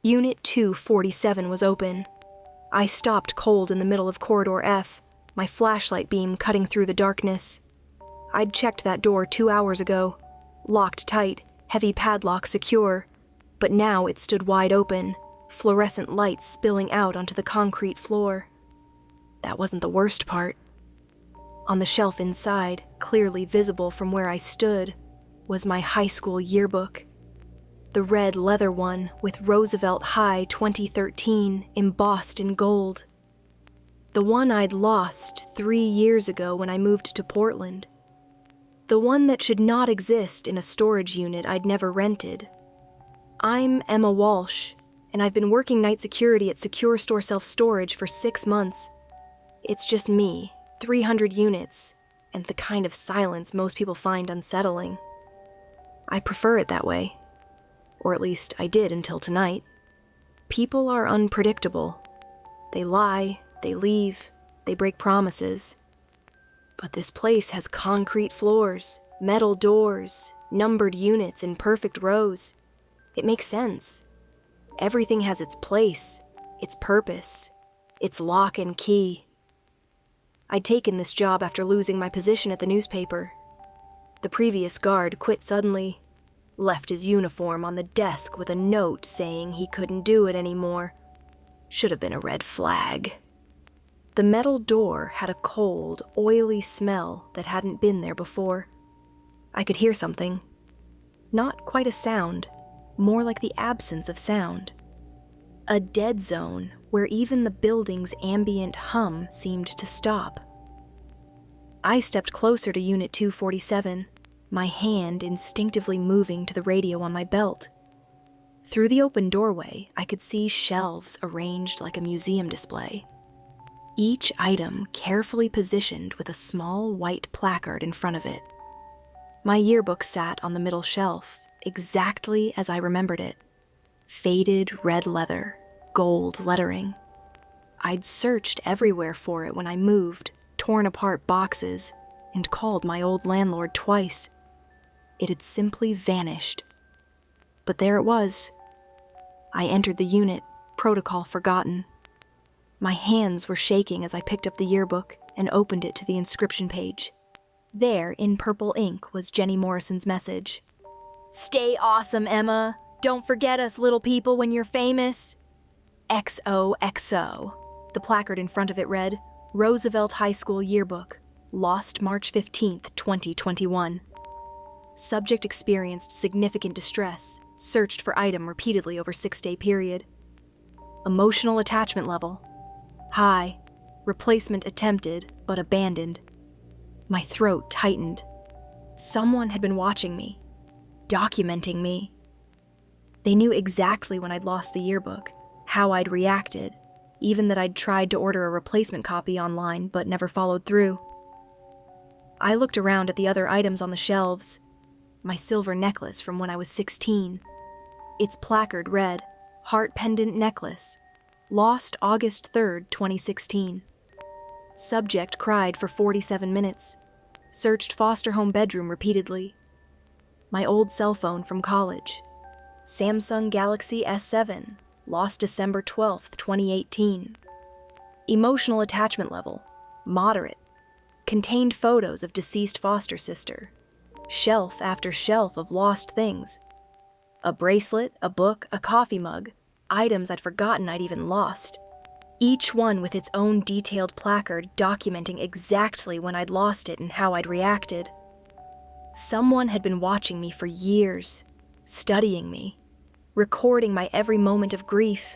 Unit 247 was open. I stopped cold in the middle of Corridor F, my flashlight beam cutting through the darkness. I'd checked that door 2 hours ago, locked tight, heavy padlock secure, but now it stood wide open, fluorescent lights spilling out onto the concrete floor. That wasn't the worst part. On the shelf inside, clearly visible from where I stood, was my high school yearbook. The red leather one with Roosevelt High 2013 embossed in gold. The one I'd lost 3 years ago when I moved to Portland. The one that should not exist in a storage unit I'd never rented. I'm Emma Walsh, and I've been working night security at Secure Store Self-Storage for 6 months. It's just me, 300 units, and the kind of silence most people find unsettling. I prefer it that way. Or at least I did until tonight. People are unpredictable. They lie, they leave, they break promises. But this place has concrete floors, metal doors, numbered units in perfect rows. It makes sense. Everything has its place, its purpose, its lock and key. I'd taken this job after losing my position at the newspaper. The previous guard quit suddenly, left his uniform on the desk with a note saying he couldn't do it anymore. Should have been a red flag. The metal door had a cold, oily smell that hadn't been there before. I could hear something. Not quite a sound, more like the absence of sound. A dead zone where even the building's ambient hum seemed to stop. I stepped closer to Unit 247, my hand instinctively moving to the radio on my belt. Through the open doorway, I could see shelves arranged like a museum display. Each item carefully positioned with a small white placard in front of it. My yearbook sat on the middle shelf, exactly as I remembered it. Faded red leather, gold lettering. I'd searched everywhere for it when I moved, torn apart boxes, and called my old landlord twice. It had simply vanished. But there it was. I entered the unit, protocol forgotten. My hands were shaking as I picked up the yearbook and opened it to the inscription page. There, in purple ink, was Jenny Morrison's message. "Stay awesome, Emma. Don't forget us, little people, when you're famous." XOXO. The placard in front of it read, Roosevelt High School Yearbook, lost March 15th, 2021. Subject experienced significant distress, searched for item repeatedly over 6-day period. Emotional attachment level, high. Replacement attempted, but abandoned. My throat tightened. Someone had been watching me, documenting me. They knew exactly when I'd lost the yearbook, how I'd reacted, even that I'd tried to order a replacement copy online but never followed through. I looked around at the other items on the shelves. My silver necklace from when I was 16. Its placard read, Heart Pendant Necklace, lost August 3rd, 2016. Subject cried for 47 minutes, searched foster home bedroom repeatedly. My old cell phone from college, Samsung Galaxy S7, lost December 12th, 2018. Emotional attachment level, moderate. Contained photos of deceased foster sister. Shelf after shelf of lost things. A bracelet, a book, a coffee mug, items I'd forgotten I'd even lost. Each one with its own detailed placard documenting exactly when I'd lost it and how I'd reacted. Someone had been watching me for years, studying me, recording my every moment of grief.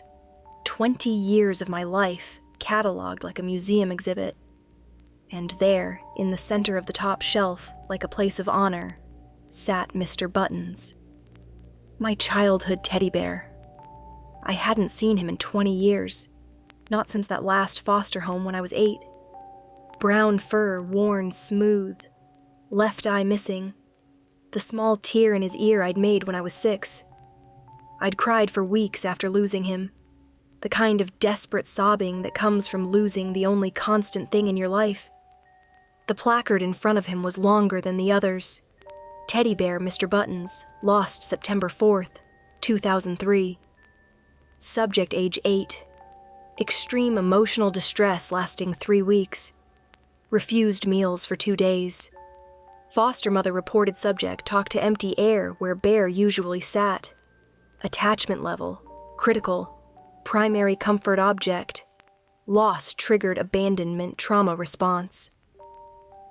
20 years of my life, cataloged like a museum exhibit. And there, in the center of the top shelf, like a place of honor, sat Mr. Buttons. My childhood teddy bear. I hadn't seen him in 20 years, not since that last foster home when I was 8. Brown fur worn smooth, left eye missing, the small tear in his ear I'd made when I was 6. I'd cried for weeks after losing him, the kind of desperate sobbing that comes from losing the only constant thing in your life. The placard in front of him was longer than the others. Teddy bear Mr. Buttons, lost September 4th, 2003. Subject age 8. Extreme emotional distress lasting 3 weeks. Refused meals for 2 days. Foster mother reported subject talked to empty air where bear usually sat. Attachment level, critical. Primary comfort object. Loss triggered abandonment trauma response.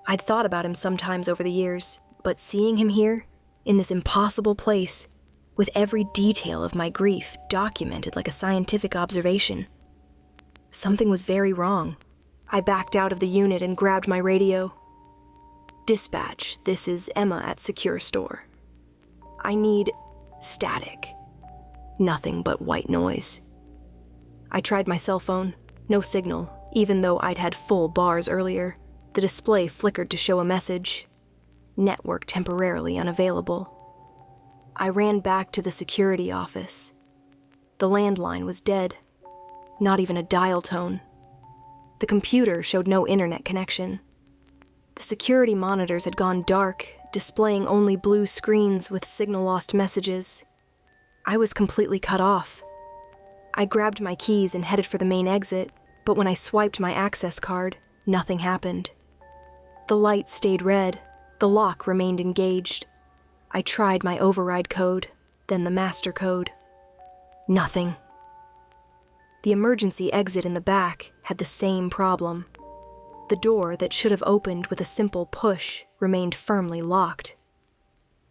I'd thought about him sometimes over the years, but seeing him here, in this impossible place, with every detail of my grief documented like a scientific observation, something was very wrong. I backed out of the unit and grabbed my radio. Dispatch, this is Emma at Secure Store. I need static. Nothing but white noise. I tried my cell phone. No signal, even though I'd had full bars earlier. The display flickered to show a message. Network temporarily unavailable. I ran back to the security office. The landline was dead. Not even a dial tone. The computer showed no internet connection. The security monitors had gone dark, displaying only blue screens with signal-lost messages. I was completely cut off. I grabbed my keys and headed for the main exit, but when I swiped my access card, nothing happened. The light stayed red. The lock remained engaged. I tried my override code, then the master code. Nothing. The emergency exit in the back had the same problem. The door that should have opened with a simple push remained firmly locked.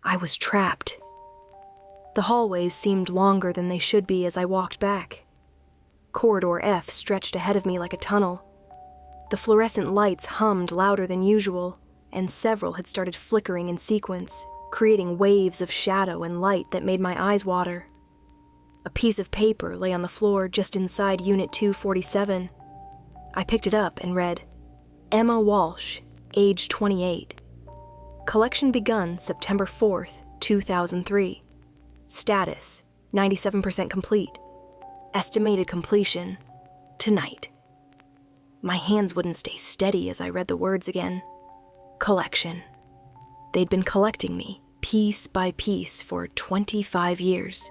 I was trapped. The hallways seemed longer than they should be as I walked back. Corridor F stretched ahead of me like a tunnel. The fluorescent lights hummed louder than usual, and several had started flickering in sequence, creating waves of shadow and light that made my eyes water. A piece of paper lay on the floor just inside Unit 247. I picked it up and read, Emma Walsh, age 28. Collection begun September 4th, 2003. Status, 97% complete. Estimated completion, tonight. My hands wouldn't stay steady as I read the words again. Collection. They'd been collecting me, piece by piece, for 25 years.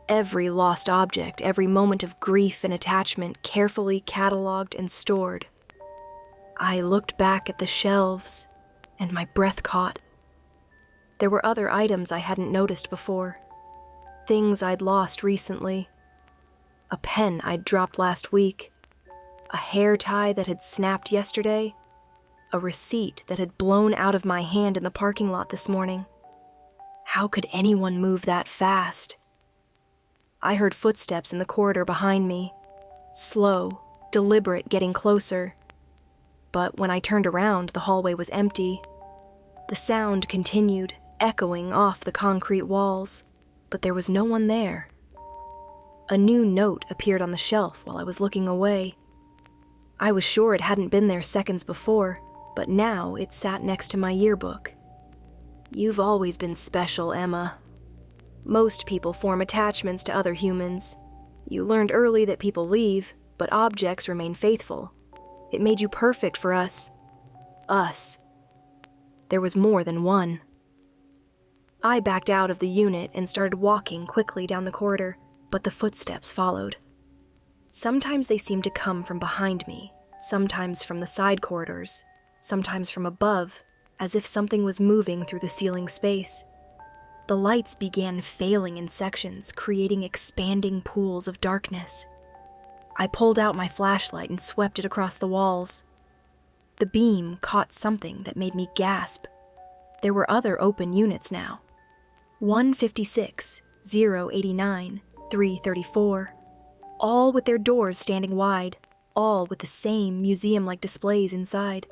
Every lost object, every moment of grief and attachment carefully cataloged and stored. I looked back at the shelves, and my breath caught. There were other items I hadn't noticed before. Things I'd lost recently. A pen I'd dropped last week. A hair tie that had snapped yesterday. A receipt that had blown out of my hand in the parking lot this morning. How could anyone move that fast? I heard footsteps in the corridor behind me. Slow, deliberate, getting closer. But when I turned around, the hallway was empty. The sound continued, echoing off the concrete walls, but there was no one there. A new note appeared on the shelf while I was looking away. I was sure it hadn't been there seconds before, but now it sat next to my yearbook. You've always been special, Emma. Most people form attachments to other humans. You learned early that people leave, but objects remain faithful. It made you perfect for us. Us. There was more than one. I backed out of the unit and started walking quickly down the corridor, but the footsteps followed. Sometimes they seemed to come from behind me, sometimes from the side corridors, sometimes from above, as if something was moving through the ceiling space. The lights began failing in sections, creating expanding pools of darkness. I pulled out my flashlight and swept it across the walls. The beam caught something that made me gasp. There were other open units now. 156, 089, 334. All with their doors standing wide, all with the same museum-like displays inside.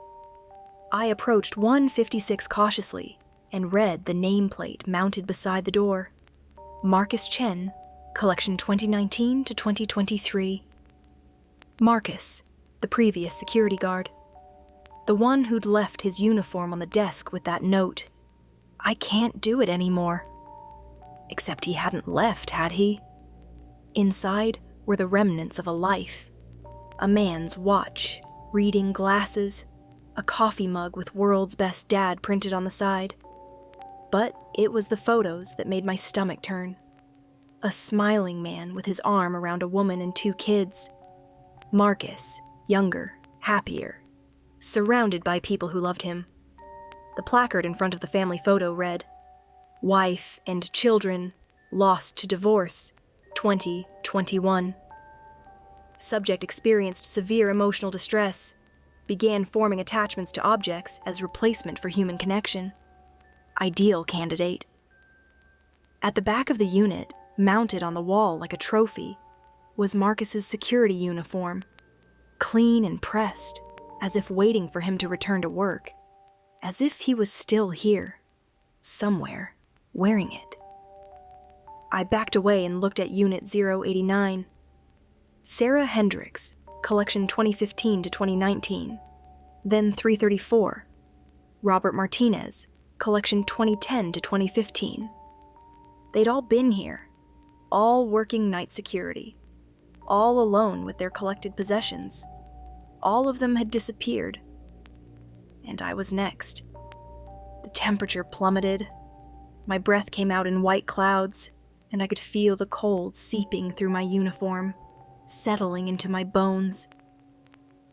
I approached 156 cautiously and read the nameplate mounted beside the door. Marcus Chen, Collection 2019 to 2023. Marcus, the previous security guard. The one who'd left his uniform on the desk with that note. I can't do it anymore. Except he hadn't left, had he? Inside were the remnants of a life. A man's watch, reading glasses, a coffee mug with "World's Best Dad" printed on the side. But it was the photos that made my stomach turn. A smiling man with his arm around a woman and 2 kids. Marcus, younger, happier, surrounded by people who loved him. The placard in front of the family photo read, "Wife and children lost to divorce, 2021. Subject experienced severe emotional distress, began forming attachments to objects as replacement for human connection. Ideal candidate." At the back of the unit, mounted on the wall like a trophy, was Marcus's security uniform, clean and pressed, as if waiting for him to return to work, as if he was still here, somewhere, wearing it. I backed away and looked at Unit 089. Sarah Hendricks, collection 2015 to 2019. Then 334. Robert Martinez, collection 2010 to 2015. They'd all been here, all working night security, all alone with their collected possessions. All of them had disappeared. And I was next. The temperature plummeted. My breath came out in white clouds, and I could feel the cold seeping through my uniform, settling into my bones.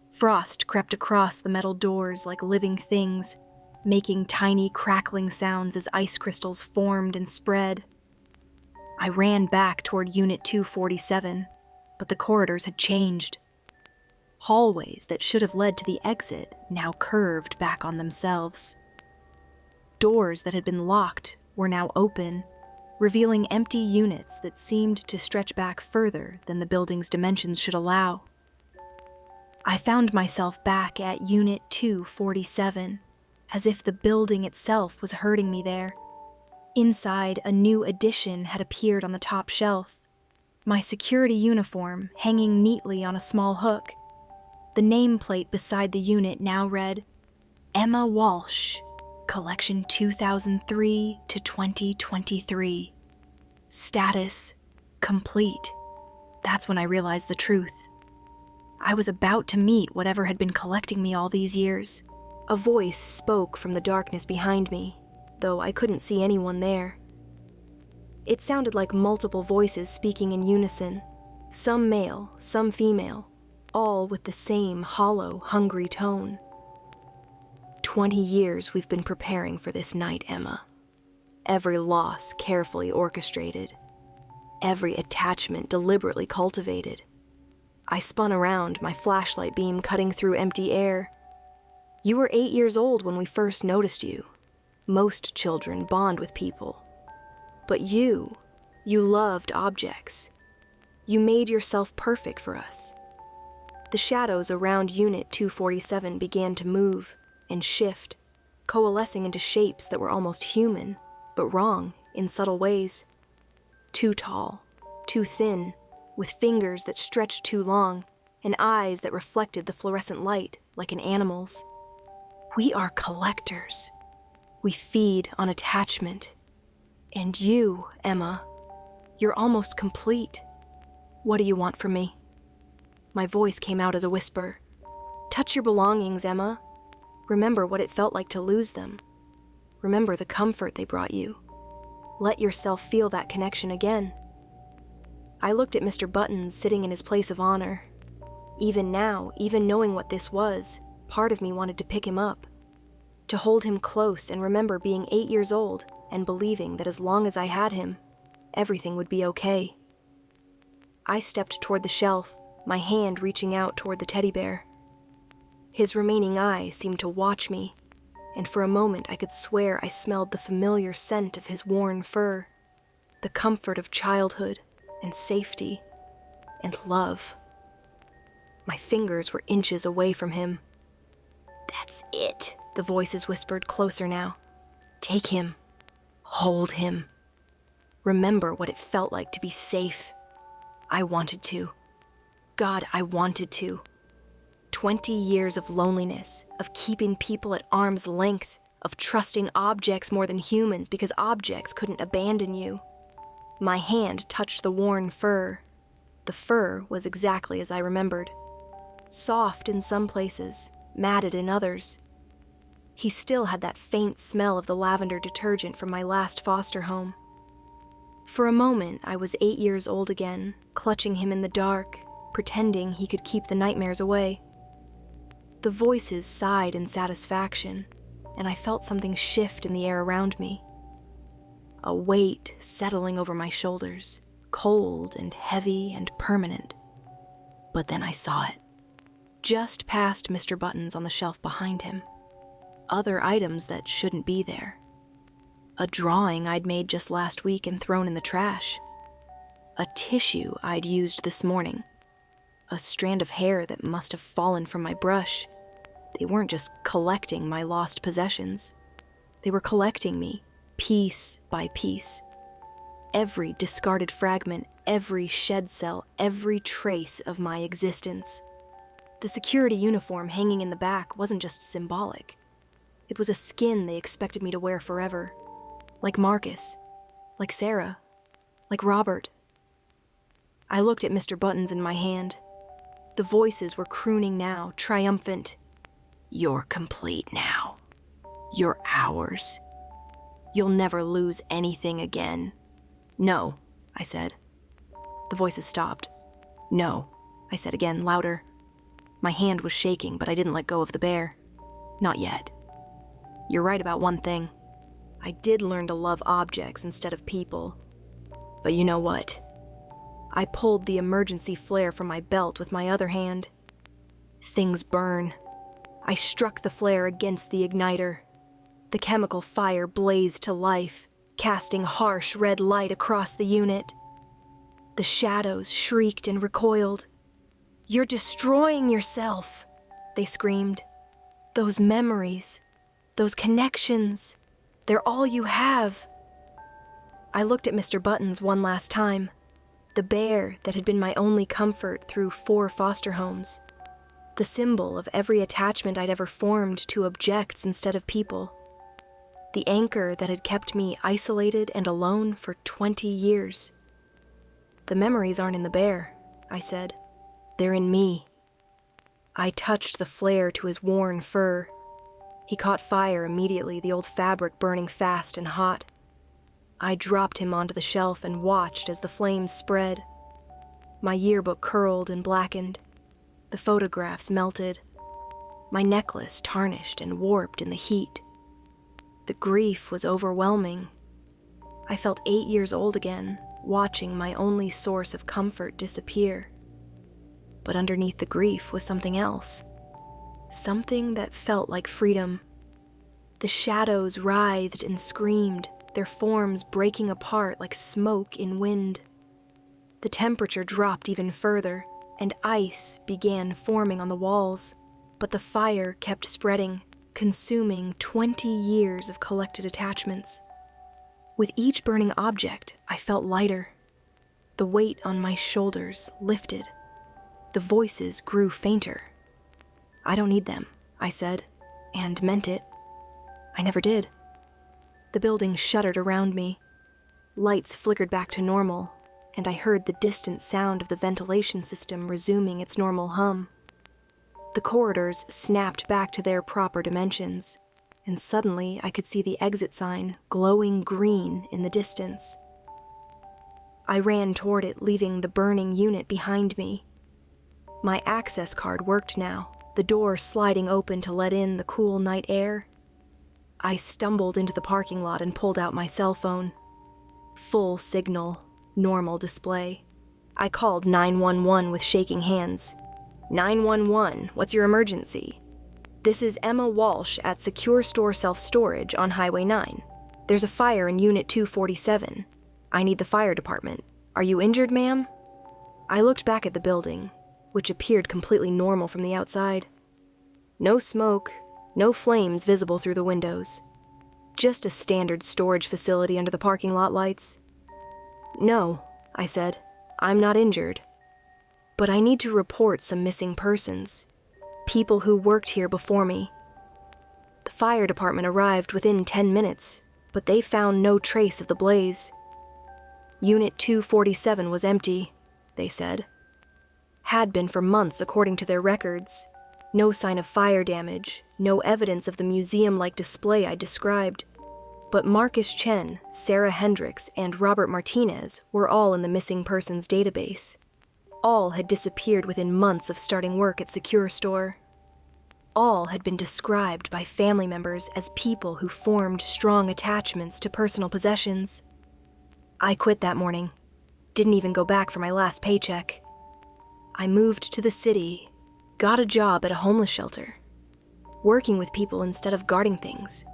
Frost crept across the metal doors like living things, making tiny crackling sounds as ice crystals formed and spread. I ran back toward Unit 247, but the corridors had changed. Hallways that should have led to the exit now curved back on themselves. Doors that had been locked were now open, revealing empty units that seemed to stretch back further than the building's dimensions should allow. I found myself back at Unit 247, as if the building itself was hurting me there. Inside, a new addition had appeared on the top shelf, my security uniform hanging neatly on a small hook. The nameplate beside the unit now read, Emma Walsh, collection 2003 to 2023. Status, complete. That's when I realized the truth. I was about to meet whatever had been collecting me all these years. A voice spoke from the darkness behind me, though I couldn't see anyone there. It sounded like multiple voices speaking in unison, some male, some female, all with the same hollow, hungry tone. 20 years we've been preparing for this night, Emma. Every loss carefully orchestrated. Every attachment deliberately cultivated. I spun around, my flashlight beam cutting through empty air. You were 8 years old when we first noticed you. Most children bond with people. But you loved objects. You made yourself perfect for us. The shadows around Unit 247 began to move and shift, coalescing into shapes that were almost human, but wrong in subtle ways. Too tall, too thin, with fingers that stretched too long, and eyes that reflected the fluorescent light like an animal's. We are collectors. We feed on attachment. And you, Emma, you're almost complete. What do you want from me? My voice came out as a whisper. Touch your belongings, Emma. Remember what it felt like to lose them. Remember the comfort they brought you. Let yourself feel that connection again. I looked at Mr. Buttons sitting in his place of honor. Even now, even knowing what this was, part of me wanted to pick him up. To hold him close and remember being 8 years old and believing that as long as I had him, everything would be okay. I stepped toward the shelf, my hand reaching out toward the teddy bear. His remaining eye seemed to watch me, and for a moment I could swear I smelled the familiar scent of his worn fur, the comfort of childhood and safety and love. My fingers were inches away from him. That's it, the voices whispered closer now. Take him. Hold him. Remember what it felt like to be safe. I wanted to. God, I wanted to. 20 years of loneliness, of keeping people at arm's length, of trusting objects more than humans because objects couldn't abandon you. My hand touched the worn fur. The fur was exactly as I remembered. Soft in some places, matted in others. He still had that faint smell of the lavender detergent from my last foster home. For a moment, I was 8 years old again, clutching him in the dark, pretending he could keep the nightmares away. The voices sighed in satisfaction, and I felt something shift in the air around me. A weight settling over my shoulders, cold and heavy and permanent. But then I saw it. Just past Mr. Buttons on the shelf behind him. Other items that shouldn't be there. A drawing I'd made just last week and thrown in the trash. A tissue I'd used this morning. A strand of hair that must have fallen from my brush. They weren't just collecting my lost possessions. They were collecting me, piece by piece. Every discarded fragment, every shed cell, every trace of my existence. The security uniform hanging in the back wasn't just symbolic. It was a skin they expected me to wear forever. Like Marcus, like Sarah, like Robert. I looked at Mr. Buttons in my hand. The voices were crooning now, triumphant. "You're complete now. You're ours. You'll never lose anything again." "No," I said. The voices stopped. "No," I said again, louder. My hand was shaking, but I didn't let go of the bear. Not yet. "You're right about one thing. I did learn to love objects instead of people. But you know what?" I pulled the emergency flare from my belt with my other hand. Things burn. I struck the flare against the igniter. The chemical fire blazed to life, casting harsh red light across the unit. The shadows shrieked and recoiled. "You're destroying yourself," they screamed. "Those memories, those connections, they're all you have." I looked at Mr. Buttons one last time, the bear that had been my only comfort through 4 foster homes, the symbol of every attachment I'd ever formed to objects instead of people, the anchor that had kept me isolated and alone for 20 years. "The memories aren't in the bear," I said. "They're in me." I touched the flare to his worn fur. He caught fire immediately, the old fabric burning fast and hot. I dropped him onto the shelf and watched as the flames spread. My yearbook curled and blackened. The photographs melted. My necklace tarnished and warped in the heat. The grief was overwhelming. I felt 8 years old again, watching my only source of comfort disappear. But underneath the grief was something else. Something that felt like freedom. The shadows writhed and screamed, their forms breaking apart like smoke in wind. The temperature dropped even further, and ice began forming on the walls, but the fire kept spreading, consuming 20 years of collected attachments. With each burning object, I felt lighter. The weight on my shoulders lifted. The voices grew fainter. "I don't need them," I said, and meant it. I never did. The building shuddered around me. Lights flickered back to normal, and I heard the distant sound of the ventilation system resuming its normal hum. The corridors snapped back to their proper dimensions, and suddenly I could see the exit sign glowing green in the distance. I ran toward it, leaving the burning unit behind me. My access card worked now, the door sliding open to let in the cool night air. I stumbled into the parking lot and pulled out my cell phone. Full signal, normal display. I called 911 with shaking hands. 911, what's your emergency? This is Emma Walsh at Secure Store Self-Storage on Highway 9. There's a fire in Unit 247. I need the fire department. Are you injured, ma'am? I looked back at the building, which appeared completely normal from the outside. No smoke, no flames visible through the windows. Just a standard storage facility under the parking lot lights. "No," I said, "I'm not injured. But I need to report some missing persons. People who worked here before me." The fire department arrived within 10 minutes, but they found no trace of the blaze. Unit 247 was empty, they said. Had been for months according to their records. No sign of fire damage, no evidence of the museum-like display I described. But Marcus Chen, Sarah Hendricks, and Robert Martinez were all in the missing persons database. All had disappeared within months of starting work at Secure Store. All had been described by family members as people who formed strong attachments to personal possessions. I quit that morning. Didn't even go back for my last paycheck. I moved to the city, got a job at a homeless shelter, working with people instead of guarding things.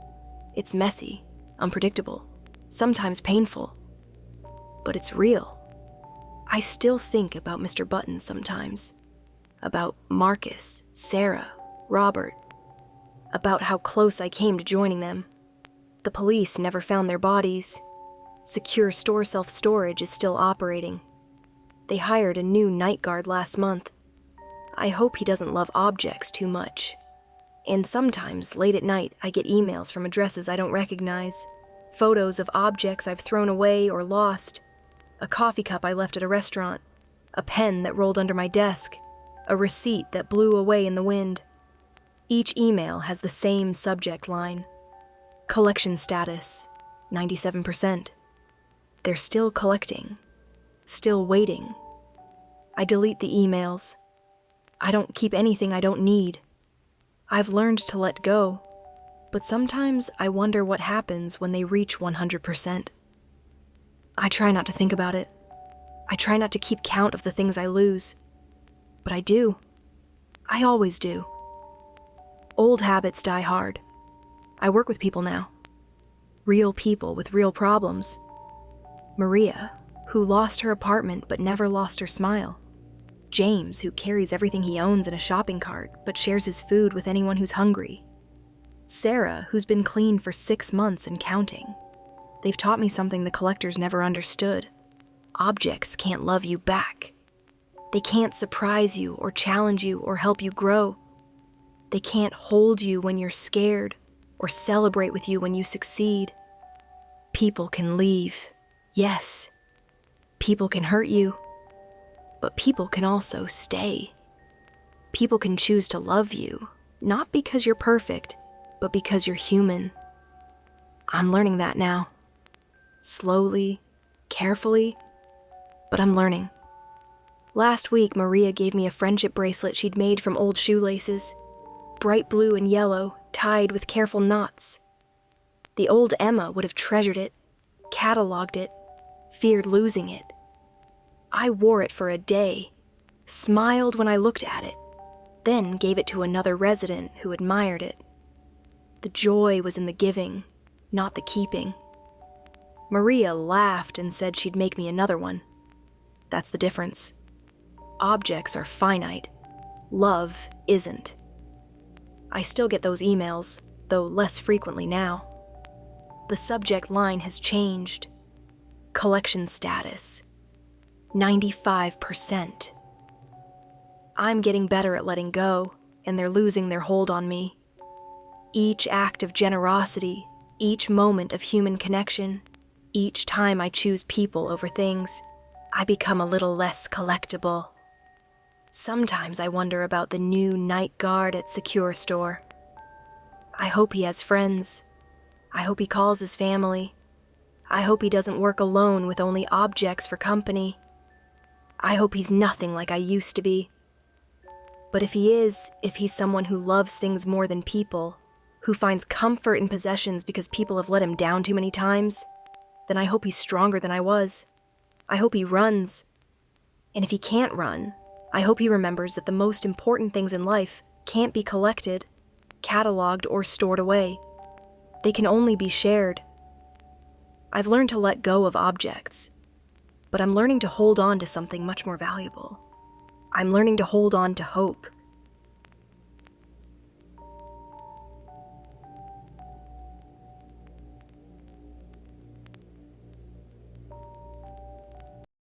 It's messy, unpredictable, sometimes painful, but it's real. I still think about Mr. Button sometimes, about Marcus, Sarah, Robert, about how close I came to joining them. The police never found their bodies. Secure Store self-storage is still operating. They hired a new night guard last month. I hope he doesn't love objects too much. And sometimes, late at night, I get emails from addresses I don't recognize, photos of objects I've thrown away or lost, a coffee cup I left at a restaurant, a pen that rolled under my desk, a receipt that blew away in the wind. Each email has the same subject line: collection status, 97%. They're still collecting, still waiting. I delete the emails. I don't keep anything I don't need. I've learned to let go, but sometimes I wonder what happens when they reach 100%. I try not to think about it. I try not to keep count of the things I lose. But I do. I always do. Old habits die hard. I work with people now. Real people with real problems. Maria, who lost her apartment but never lost her smile. James, who carries everything he owns in a shopping cart but shares his food with anyone who's hungry. Sarah, who's been clean for 6 months and counting. They've taught me something the collectors never understood. Objects can't love you back. They can't surprise you or challenge you or help you grow. They can't hold you when you're scared or celebrate with you when you succeed. People can leave. Yes, people can hurt you, but people can also stay. People can choose to love you, not because you're perfect, but because you're human. I'm learning that now. Slowly, carefully, but I'm learning. Last week, Maria gave me a friendship bracelet she'd made from old shoelaces, bright blue and yellow, tied with careful knots. The old Emma would have treasured it, cataloged it, feared losing it. I wore it for a day, smiled when I looked at it, then gave it to another resident who admired it. The joy was in the giving, not the keeping. Maria laughed and said she'd make me another one. That's the difference. Objects are finite. Love isn't. I still get those emails, though less frequently now. The subject line has changed. Collection status, 95%. I'm getting better at letting go, and they're losing their hold on me. Each act of generosity, each moment of human connection, each time I choose people over things, I become a little less collectible. Sometimes I wonder about the new night guard at Secure Store. I hope he has friends. I hope he calls his family. I hope he doesn't work alone with only objects for company. I hope he's nothing like I used to be. But if he is, if he's someone who loves things more than people, who finds comfort in possessions because people have let him down too many times, then I hope he's stronger than I was. I hope he runs. And if he can't run, I hope he remembers that the most important things in life can't be collected, cataloged, or stored away. They can only be shared. I've learned to let go of objects, but I'm learning to hold on to something much more valuable. I'm learning to hold on to hope.